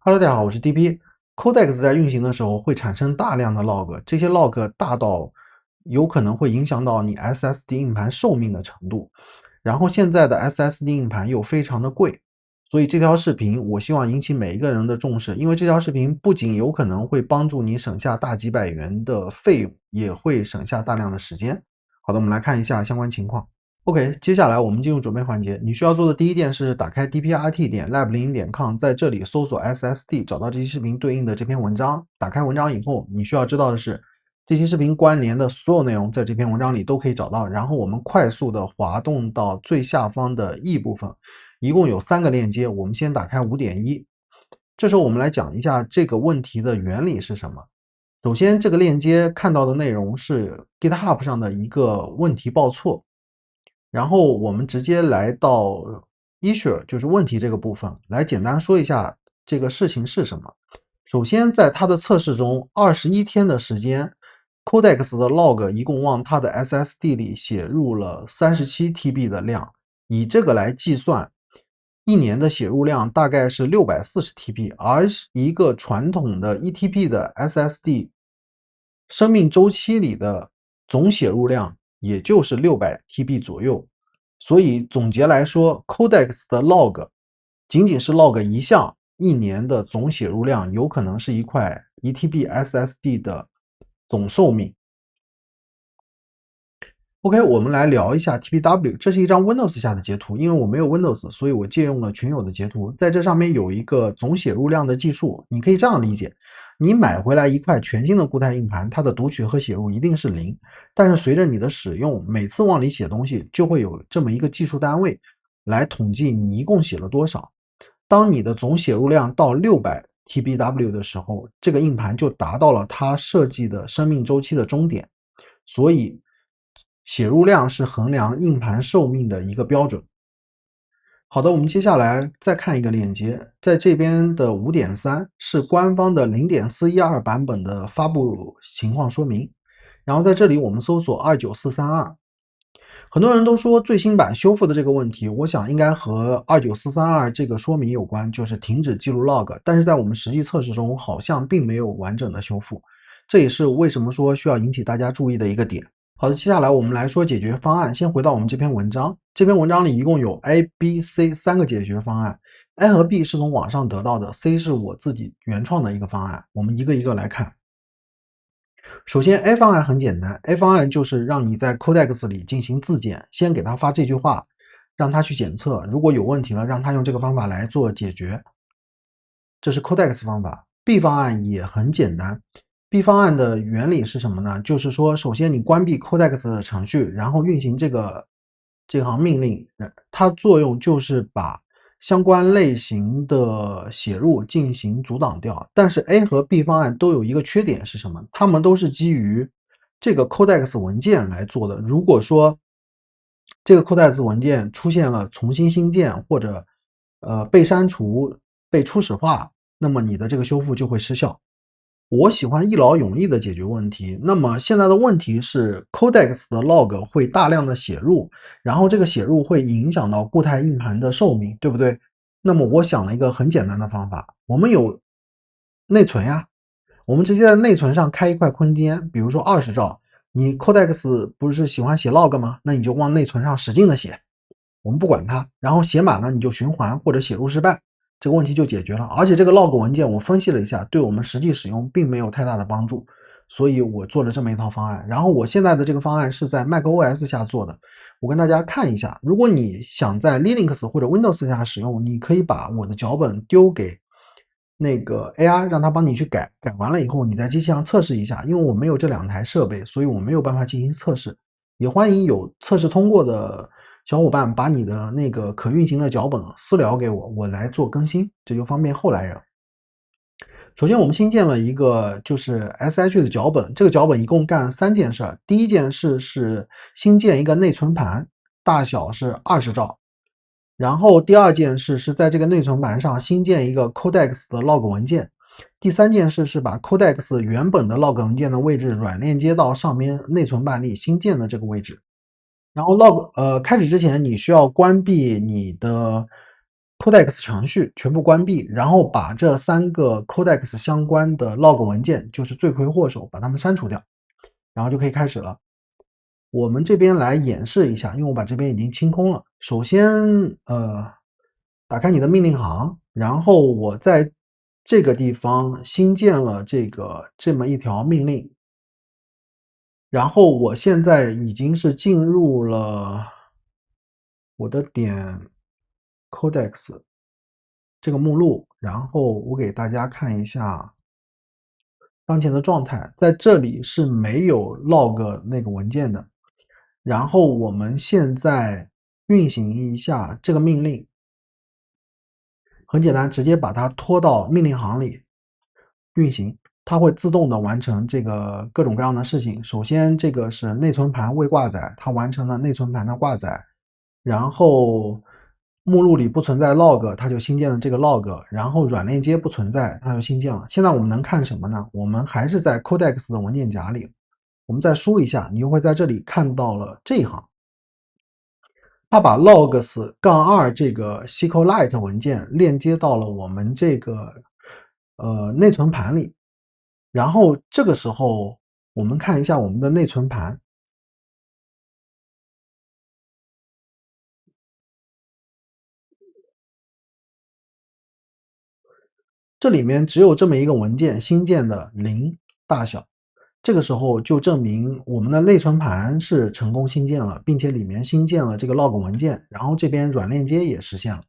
Hello，大家好，我是 DP。Codex 在运行的时候会产生大量的 log，这些 log 大到有可能会影响到你 SSD 硬盘寿命的程度。然后现在的 SSD 硬盘又非常的贵，所以这条视频我希望引起每一个人的重视，因为这条视频不仅有可能会帮助你省下大几百元的费用，也会省下大量的时间。好的，我们来看一下相关情况。OK，接下来我们进入准备环节。你需要做的第一件事是打开 dprt.lab00.com，在这里搜索 SSD，找到这期视频对应的这篇文章。打开文章以后，你需要知道的是，这期视频关联的所有内容在这篇文章里都可以找到。然后我们快速的滑动到最下方的 E 部分，一共有3个链接。我们先打开 5.1，这时候我们来讲一下这个问题的原理是什么。首先，这个链接看到的内容是 GitHub 上的一个问题报错。然后我们直接来到 issue， 就是问题这个部分，来简单说一下这个事情是什么。首先，在它的测试中，21天的时间 ，Codex 的 log 一共往它的 SSD 里写入了37TB 的量，以这个来计算，一年的写入量大概是640TB，而一个传统的 1TB 的 SSD 生命周期里的总写入量也就是 600TB 左右。所以总结来说 ，Codex 的 log 仅仅是 log 一项，一年的总写入量有可能是一块 1TB SSD 的总寿命。OK，我们来聊一下 TPW， 这是一张 Windows 下的截图，因为我没有 Windows， 所以我借用了群友的截图。在这上面有一个总写入量的计数，你可以这样理解：你买回来一块全新的固态硬盘，它的读取和写入一定是0，但是随着你的使用，每次往里写东西就会有这么一个计数单位来统计你一共写了多少。当你的总写入量到600TBW 的时候，这个硬盘就达到了它设计的生命周期的终点。所以写入量是衡量硬盘寿命的一个标准。好的，我们接下来再看一个链接，在这边的 5.3 是官方的 0.412 版本的发布情况说明。然后在这里我们搜索29432，很多人都说最新版修复的这个问题，我想应该和29432这个说明有关，就是停止记录 log， 但是在我们实际测试中好像并没有完整的修复，这也是为什么说需要引起大家注意的一个点。好的，接下来我们来说解决方案。先回到我们这篇文章，这篇文章里一共有 A、B、C 3个解决方案。A 和 B 是从网上得到的 ，C 是我自己原创的一个方案。我们一个一个来看。首先 A 方案很简单 ，A 方案就是让你在 Codex 里进行自检，先给他发这句话，让他去检测，如果有问题了，让他用这个方法来做解决。这是 Codex 方法。B 方案也很简单。B 方案的原理是什么呢？就是说，首先你关闭 Codex 的程序，然后运行这行命令，它作用就是把相关类型的写入进行阻挡掉。但是 A 和 B 方案都有一个缺点是什么？它们都是基于这个 Codex 文件来做的。如果说这个 Codex 文件出现了重新新建或者被删除、被初始化，那么你的这个修复就会失效。我喜欢一劳永逸的解决问题。那么现在的问题是 Codex 的 log 会大量的写入，然后这个写入会影响到固态硬盘的寿命，对不对？那么我想了一个很简单的方法，我们有内存呀，我们直接在内存上开一块空间，比如说20兆，你 Codex 不是喜欢写 log 吗？那你就往内存上使劲的写，我们不管它，然后写满了你就循环或者写入失败，这个问题就解决了。而且这个 log 文件我分析了一下，对我们实际使用并没有太大的帮助，所以我做了这么一套方案。然后我现在的这个方案是在 macOS 下做的，我跟大家看一下。如果你想在 Linux 或者 Windows 下使用，你可以把我的脚本丢给那个 AI， 让它帮你去改，改完了以后你在机器上测试一下。因为我没有这2台设备，所以我没有办法进行测试。也欢迎有测试通过的小伙伴把你的那个可运行的脚本私聊给我，我来做更新，这就方便后来人。首先我们新建了一个就是 SH 的脚本，这个脚本一共干3件事。第一件事是新建一个内存盘，大小是20兆。然后第2件事是在这个内存盘上新建一个 Codex 的 log 文件。第3件事是把 Codex 原本的 log 文件的位置软链接到上面内存盘里新建的这个位置。然后开始之前你需要关闭你的 Codex 程序全部关闭，然后把这3个 Codex 相关的 log 文件，就是罪魁祸首，把它们删除掉，然后就可以开始了。我们这边来演示一下，因为我把这边已经清空了。首先，打开你的命令行，然后我在这个地方新建了这么一条命令，然后我现在已经是进入了我的点 codex 这个目录，然后我给大家看一下当前的状态，在这里是没有 log 那个文件的。然后我们现在运行一下这个命令，很简单，直接把它拖到命令行里运行，它会自动的完成这个各种各样的事情。首先，这个是内存盘未挂载，它完成了内存盘的挂载，然后目录里不存在 log， 它就新建了这个 log， 然后软链接不存在，它就新建了。现在我们能看什么呢？我们还是在 codex 的文件夹里，我们再输一下，你就会在这里看到了这一行。它把 logs-2 这个 SQLite 文件链接到了我们这个内存盘里，然后这个时候我们看一下我们的内存盘，这里面只有这么一个文件新建的0大小，这个时候就证明我们的内存盘是成功新建了，并且里面新建了这个 log 文件，然后这边软链接也实现了。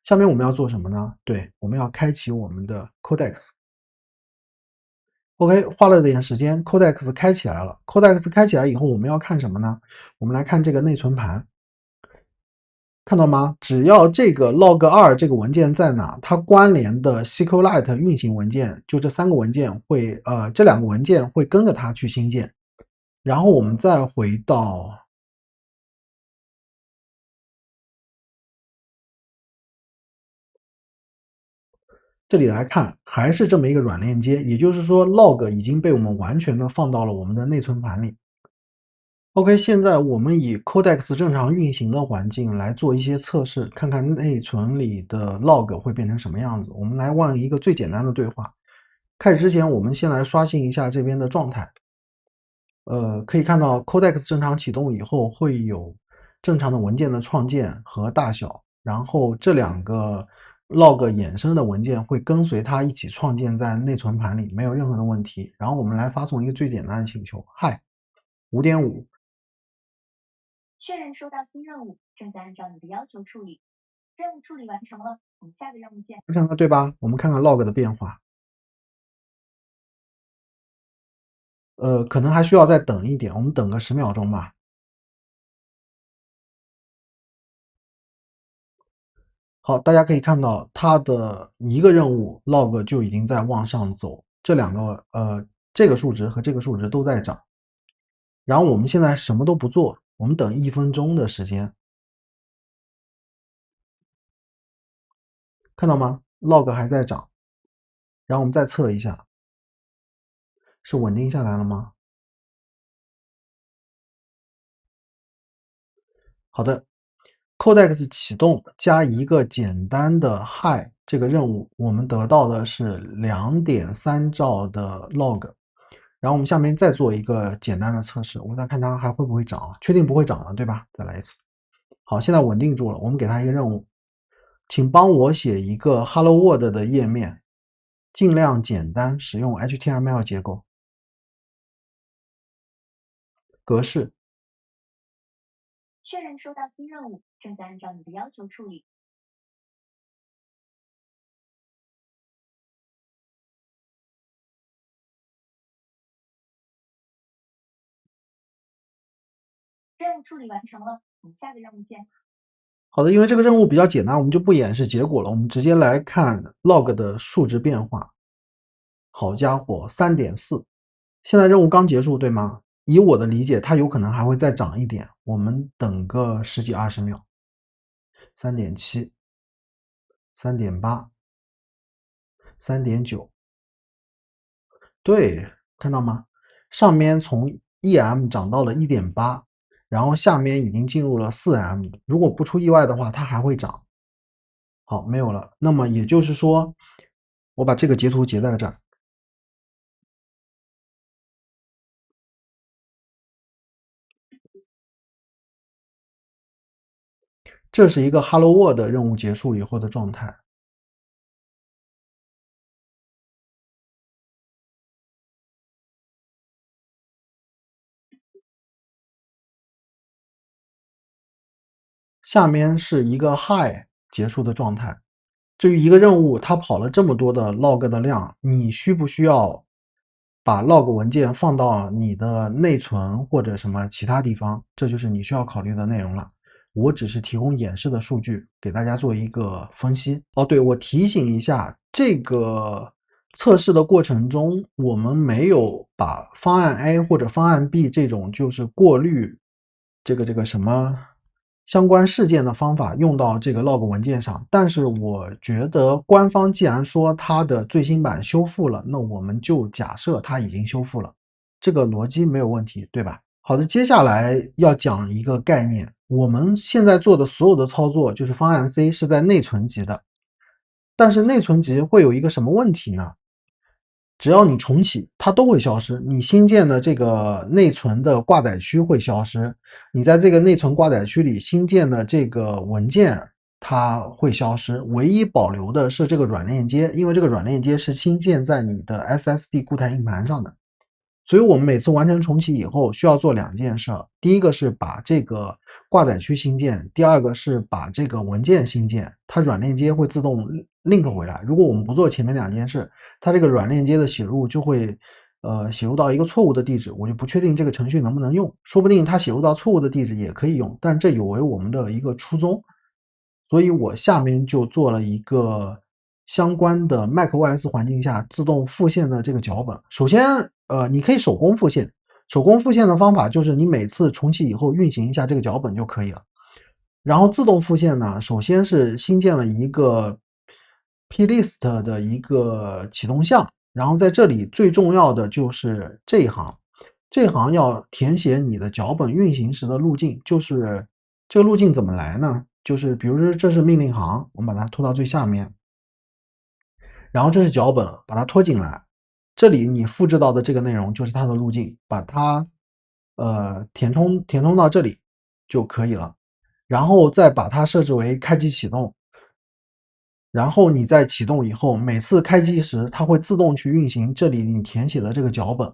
下面我们要做什么呢？对，我们要开启我们的 codex。OK， 花了点时间 ，codex 开起来了。codex 开起来以后，我们要看什么呢？我们来看这个内存盘，看到吗？只要这个 log2 这个文件在哪，它关联的 SQLite 运行文件，就这3个文件会，这2个文件会跟着它去新建。然后我们再回到这里来看，还是这么一个软链接，也就是说 log 已经被我们完全的放到了我们的内存盘里。OK，现在我们以 Codex 正常运行的环境来做一些测试，看看内存里的 log 会变成什么样子。我们来问一个最简单的对话。开始之前，我们先来刷新一下这边的状态。可以看到 Codex 正常启动以后会有正常的文件的创建和大小，然后这2个 log 衍生的文件会跟随它一起创建在内存盘里，没有任何的问题。然后我们来发送一个最简单的请求 ，Hi 5.5。确认收到新任务，正在按照你的要求处理。任务处理完成了，你下个任务键。完成了，对吧？我们看看 log 的变化。可能还需要再等一点，我们等个10秒钟吧。好，大家可以看到它的一个任务 log 就已经在往上走，这2个这个数值和这个数值都在涨。然后我们现在什么都不做，我们等1分钟的时间，看到吗 ？log 还在涨，然后我们再测一下，是稳定下来了吗？好的 ，Codex 启动加一个简单的 Hi 这个任务，我们得到的是2.3兆的 log。然后我们下面再做一个简单的测试，我们再看它还会不会涨，确定不会涨了，对吧？再来一次。好，现在稳定住了。我们给它一个任务，请帮我写一个 Hello World 的页面，尽量简单，使用 HTML 结构，格式。确认收到新任务，正在按照你的要求处理。任务处理完成了，你下个任务键。好的，因为这个任务比较简单，我们就不演示结果了，我们直接来看 log 的数值变化。好家伙，3.4，现在任务刚结束，对吗？以我的理解，它有可能还会再涨一点，我们等个10几20秒。3.7、3.8、3.9，对，看到吗？上面从 1M 涨到了1.8，然后下面已经进入了4M，如果不出意外的话，它还会涨。好，没有了。那么也就是说，我把这个截图截在这儿。这是一个 Hello World 任务结束以后的状态。下面是一个 Hi 结束的状态。至于一个任务它跑了这么多的 log 的量，你需不需要把 log 文件放到你的内存或者什么其他地方？这就是你需要考虑的内容了。我只是提供演示的数据给大家做一个分析。哦，对，我提醒一下，这个测试的过程中，我们没有把方案 A 或者方案 B 这种就是过滤这个什么相关事件的方法用到这个 log 文件上，但是我觉得官方既然说它的最新版修复了，那我们就假设它已经修复了，这个逻辑没有问题，对吧？好的，接下来要讲一个概念，我们现在做的所有的操作就是方案 C 是在内存级的，但是内存级会有一个什么问题呢？只要你重启，它都会消失。你新建的这个内存的挂载区会消失，你在这个内存挂载区里新建的这个文件它会消失，唯一保留的是这个软链接，因为这个软链接是新建在你的 SSD 固态硬盘上的。所以我们每次完成重启以后，需要做两件事，第一个是把这个挂载区新建，第二个是把这个文件新建，它软链接会自动 link 回来。如果我们不做前面两件事，它这个软链接的写入就会写入到一个错误的地址，我就不确定这个程序能不能用，说不定它写入到错误的地址也可以用，但这有违我们的一个初衷。所以我下面就做了一个相关的 macOS 环境下自动复现的这个脚本。首先，你可以手工复现。手工复现的方法就是你每次重启以后运行一下这个脚本就可以了。然后自动复现呢，首先是新建了一个 plist 的一个启动项，然后在这里最重要的就是这一行，这一行要填写你的脚本运行时的路径，就是这个路径怎么来呢？就是比如说这是命令行，我们把它拖到最下面，然后这是脚本，把它拖进来，这里你复制到的这个内容就是它的路径，把它填充到这里就可以了，然后再把它设置为开机启动，然后你在启动以后，每次开机时它会自动去运行这里你填写的这个脚本，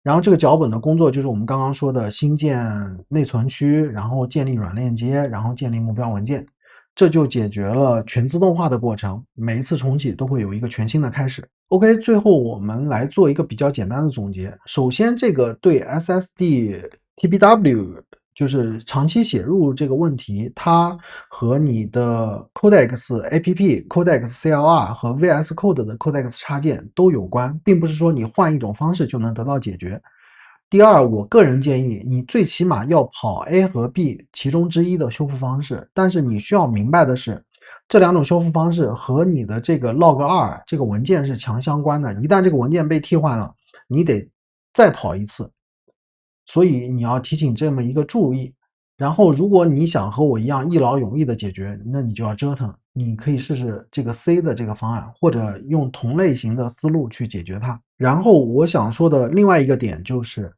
然后这个脚本的工作就是我们刚刚说的新建内存区，然后建立软链接，然后建立目标文件，这就解决了全自动化的过程，每一次重启都会有一个全新的开始。OK，最后我们来做一个比较简单的总结。首先，这个对 SSD TBW 就是长期写入这个问题，它和你的 Codex APP、Codex CLR 和 VS Code 的 Codex 插件都有关，并不是说你换一种方式就能得到解决。第二，我个人建议你最起码要跑 A 和 B 其中之一的修复方式，但是你需要明白的是，这两种修复方式和你的这个 log2 这个文件是强相关的，一旦这个文件被替换了，你得再跑一次，所以你要提醒这么一个注意。然后，如果你想和我一样一劳永逸的解决，那你就要折腾。你可以试试这个 C 的这个方案，或者用同类型的思路去解决它。然后我想说的另外一个点就是，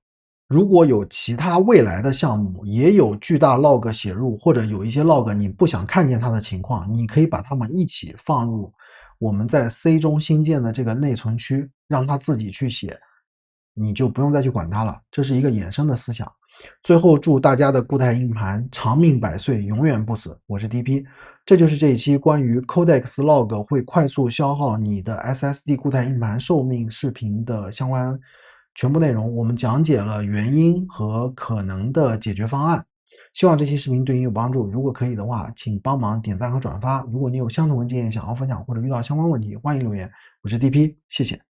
如果有其他未来的项目也有巨大 log 写入，或者有一些 log 你不想看见它的情况，你可以把它们一起放入我们在 C 中新建的这个内存区，让它自己去写，你就不用再去管它了。这是一个衍生的思想。最后祝大家的固态硬盘长命百岁，永远不死。我是 DP，这就是这一期关于 Codex Log 会快速消耗你的 SSD 固态硬盘寿命视频的相关全部内容。我们讲解了原因和可能的解决方案。希望这期视频对你有帮助。如果可以的话，请帮忙点赞和转发。如果你有相同的经验想要分享或者遇到相关问题，欢迎留言。我是 DP，谢谢。